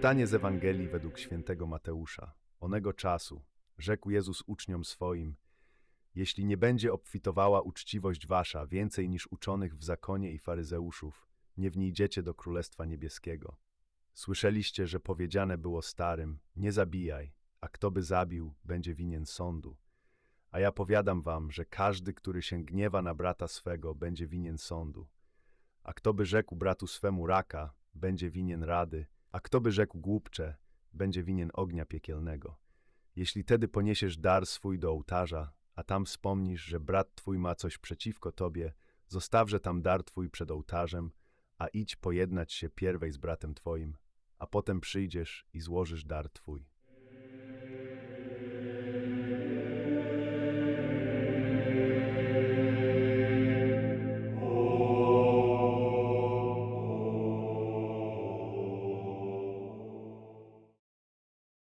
Czytanie z Ewangelii według świętego Mateusza. Onego czasu rzekł Jezus uczniom swoim: Jeśli nie będzie obfitowała uczciwość wasza więcej niż uczonych w zakonie i faryzeuszów, nie wnijdziecie do Królestwa Niebieskiego. Słyszeliście, że powiedziane było starym: nie zabijaj, a kto by zabił, będzie winien sądu. A ja powiadam wam, że każdy, który się gniewa na brata swego, będzie winien sądu. A kto by rzekł bratu swemu raka, będzie winien rady, a kto by rzekł głupcze, będzie winien ognia piekielnego. Jeśli tedy poniesiesz dar swój do ołtarza, a tam wspomnisz, że brat twój ma coś przeciwko tobie, zostawże tam dar twój przed ołtarzem, a idź pojednać się pierwej z bratem twoim, a potem przyjdziesz i złożysz dar twój.